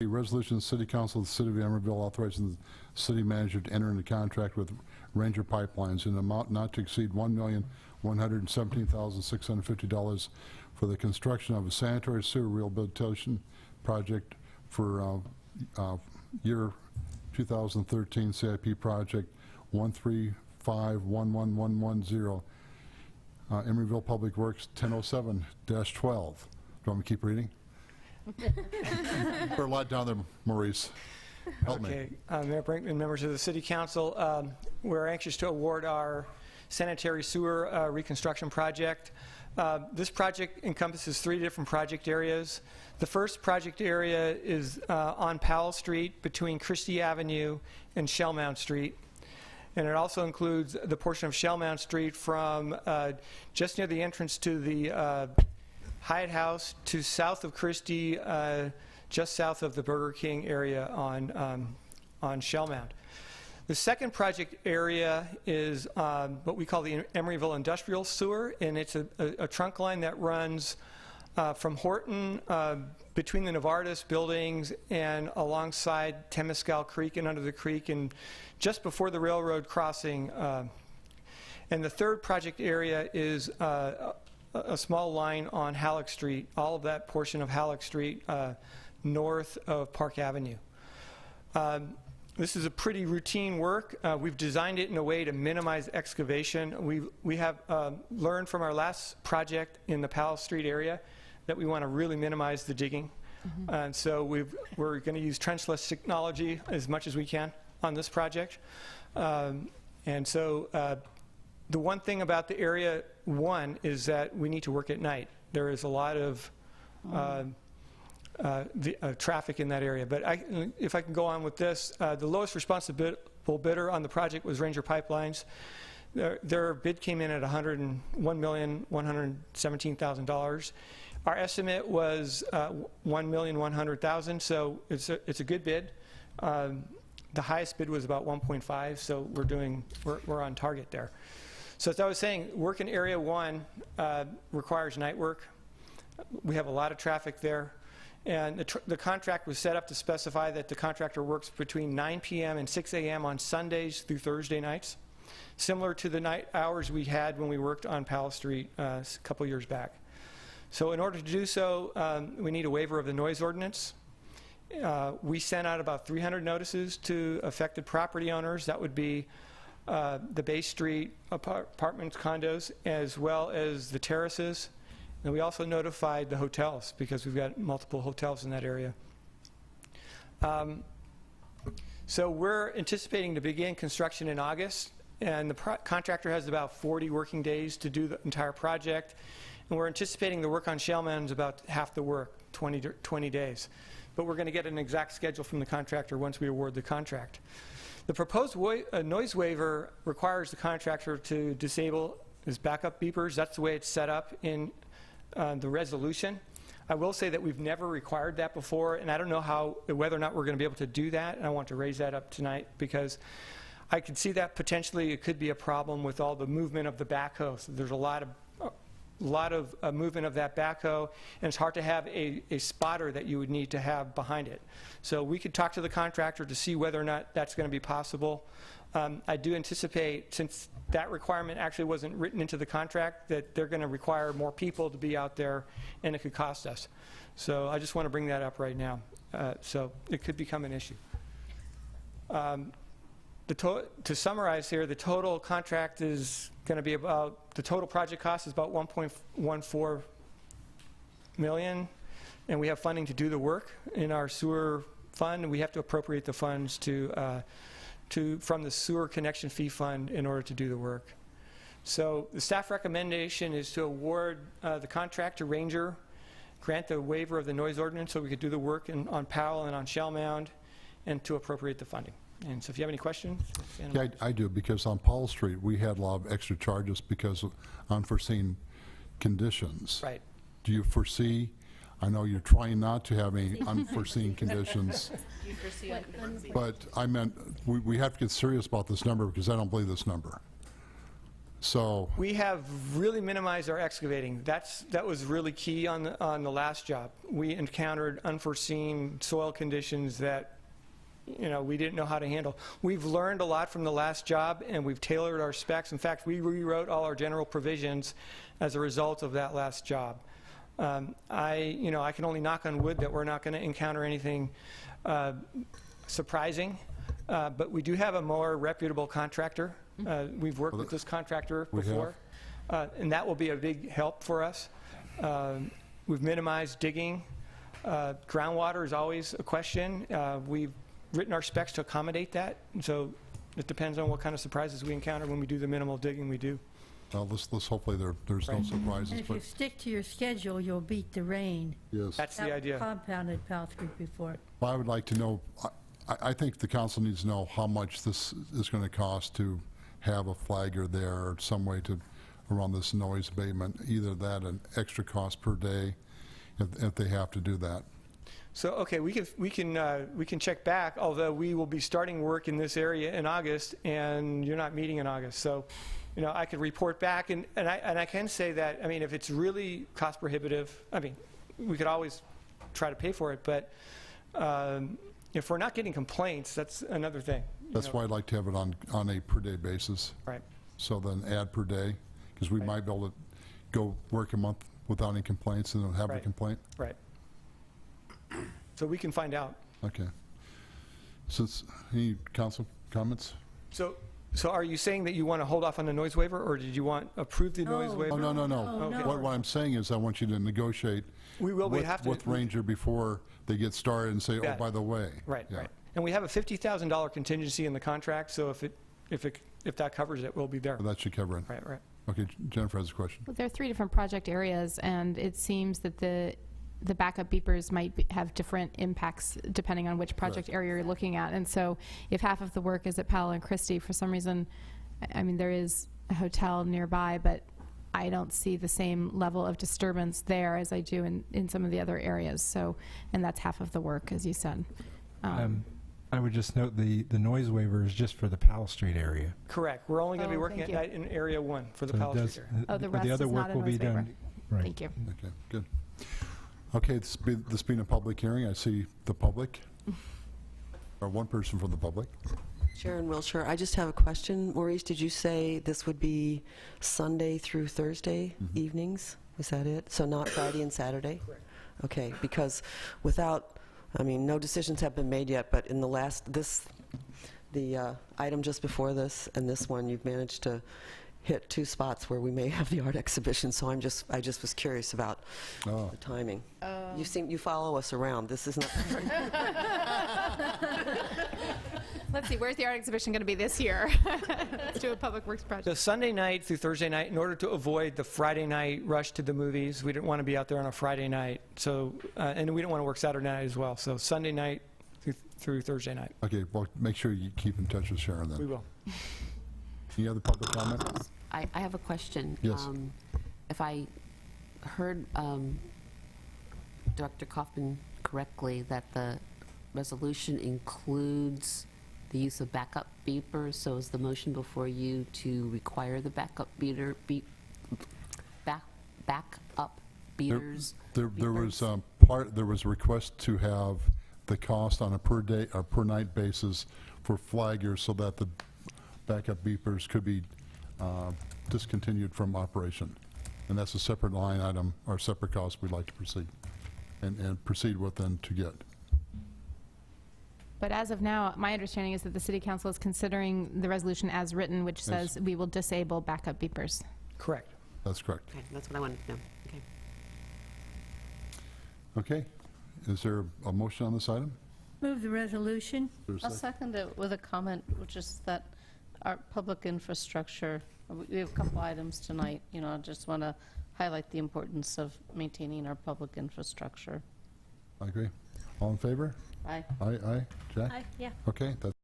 A resolution of the City Council of the City of Emeryville authorizing the city manager to enter into contract with Ranger Pipelines in an amount not to exceed $1,117,650 for the construction of a sanitary sewer rehabilitation project for year 2013 CIP project 1351110, Emeryville Public Works 1007-12. Do you want me to keep reading? Put a lot down there, Maurice. Help me. Mayor Brinkman, members of the City Council, we're anxious to award our sanitary sewer reconstruction project. This project encompasses 3 different project areas. The first project area is on Powell Street between Christie Avenue and Shellmound Street. And it also includes the portion of Shellmound Street from just near the entrance to the Hyatt House to south of Christie, just south of the Burger King area on Shellmound. The second project area is what we call the Emeryville Industrial Sewer, and it's a trunk line that runs from Horton between the Novartis buildings and alongside Temescal Creek and under the creek and just before the railroad crossing. And the third project area is a small line on Halleck Street, all of that portion of Halleck Street north of Park Avenue. This is a pretty routine work. We've designed it in a way to minimize excavation. We have learned from our last project in the Powell Street area that we want to really minimize the digging. And so we're going to use trenchless technology as much as we can on this project. And so the one thing about the area 1 is that we need to work at night. There is a lot of traffic in that area. But if I can go on with this, the lowest responsible bidder on the project was Ranger Pipelines. Their bid came in at $101,117,000. Our estimate was $1,100,000, so it's a good bid. The highest bid was about 1.5, so we're on target there. So as I was saying, work in Area 1 requires night work. We have a lot of traffic there. And the contract was set up to specify that the contractor works between 9 p.m. and 6 a.m. on Sundays through Thursday nights, similar to the night hours we had when we worked on Powell Street a couple years back. So in order to do so, we need a waiver of the noise ordinance. We sent out about 300 notices to affected property owners. That would be the Bay Street apartments, condos, as well as the terraces. And we also notified the hotels because we've got multiple hotels in that area. So we're anticipating to begin construction in August, and the contractor has about 40 working days to do the entire project. And we're anticipating the work on Shellmound is about half the work, 20 days. But we're going to get an exact schedule from the contractor once we award the contract. The proposed noise waiver requires the contractor to disable his backup beepers. That's the way it's set up in the resolution. I will say that we've never required that before, and I don't know whether or not we're going to be able to do that, and I want to raise that up tonight because I could see that potentially it could be a problem with all the movement of the backhoe. So there's a lot of movement of that backhoe, and it's hard to have a spotter that you would need to have behind it. So we could talk to the contractor to see whether or not that's going to be possible. I do anticipate, since that requirement actually wasn't written into the contract, that they're going to require more people to be out there, and it could cost us. So I just want to bring that up right now. So it could become an issue. To summarize here, the total contract is going to be about, the total project cost is about $1.14 million, and we have funding to do the work in our sewer fund, and we have to appropriate the funds from the sewer connection fee fund in order to do the work. So the staff recommendation is to award the contract to Ranger, grant the waiver of the noise ordinance so we could do the work on Powell and on Shellmound, and to appropriate the funding. And so if you have any questions? Yeah, I do, because on Powell Street, we had a lot of extra charges because of unforeseen conditions. Right. Do you foresee, I know you're trying not to have any unforeseen conditions, Do you foresee unforeseen? but I meant we have to get serious about this number because I don't believe this number. So, We have really minimized our excavating. That was really key on the last job. We encountered unforeseen soil conditions that, we didn't know how to handle. We've learned a lot from the last job, and we've tailored our specs. In fact, we rewrote all our general provisions as a result of that last job. I can only knock on wood that we're not going to encounter anything surprising, but we do have a more reputable contractor. We've worked with this contractor before, and that will be a big help for us. We've minimized digging. Groundwater is always a question. We've written our specs to accommodate that, and so it depends on what kind of surprises we encounter when we do the minimal digging we do. well, let's hopefully there's no surprises. And if you But stick to your schedule, you'll beat the rain. yes, That's the That idea. compounded Powell Street before. Well, I would like to know. I think the council needs to know how much this is going to cost to have a flagger there, or some way to around this noise abatement. Either that, an extra cost per day, if they have to do that. So, okay, we can check back, although we will be starting work in this area in August, and you're not meeting in August. So, I could report back, and I can say that, if it's really cost prohibitive, we could always try to pay for it, but if we're not getting complaints, that's another thing. That's why I'd like to have it on a per day basis. Right. So then add per day, because we might be able to go work a month without any complaints and then have a Right. complaint. Right. So we can find out. Okay. Since, any council comments? So are you saying that you want to hold off on the noise waiver, or did you want approve the noise No. waiver? Oh, no. no. What I'm saying is I want you to negotiate We will. We have to. with Ranger before they get started and say, oh, Yeah. by the way. Right. Yeah. Right. And we have a $50,000 contingency in the contract, so if that covers it, we'll be there. That should cover it. Right. Right. Okay, Jennifer has a question. Well, there are 3 different project areas, and it seems that the backup beepers might have different impacts depending on which project area you're looking at. And so if half of the work is at Powell and Christie, for some reason, there is a hotel nearby, but I don't see the same level of disturbance there as I do in some of the other areas. So, and that's half of the work, as you said. I would just note the noise waiver is just for the Powell Street area. Correct. We're only going to be Oh, working thank at night in Area 1 for the So it Powell does- Street area. Oh, the but rest the other is work not a will be noise waiver. done. Right. Thank you. Okay, good. Okay, this being a public hearing, I see the public, or one person from the public. Sharon Wilshire, I just have a question. Maurice, did you say this would be Sunday through Thursday evenings? Is that it? So not Friday and Saturday? Correct. Okay, because without, no decisions have been made yet, but in the item just before this and this one, you've managed to hit 2 spots where we may have the art exhibition, so I just was curious about Oh, the timing. You follow us around. This is not... Let's see, where's the art exhibition going to be this year? Let's do a public works project. So Sunday night through Thursday night, in order to avoid the Friday night rush to the movies, we didn't want to be out there on a Friday night. So, and we don't want to work Saturday night as well. So Sunday night through Thursday night. okay, well, make sure you keep in touch with Sharon We then. will. Any other public comment? I have a question. Yes. If I heard Dr. Kaufman correctly, that the resolution includes the use of backup beepers, so is the motion before you to require the backup backup beaters? There was there was a request to have the cost on a per day or per night basis for flaggers so that the backup beepers could be discontinued from operation. And that's a separate line item or separate cost we'd like to proceed and proceed with then to get. But as of now, my understanding is that the city council is considering the resolution as written, which says we will disable backup beepers. Correct. That's correct. Okay, that's what I wanted to know. Okay. Okay. Is there a motion on this item? Move the resolution. Is there a I'll second? second it with a comment, which is that our public infrastructure, we have a couple items tonight, I just want to highlight the importance of maintaining our public infrastructure. I agree. All in favor? Aye. Aye, aye. Jack? Yeah. Okay, that's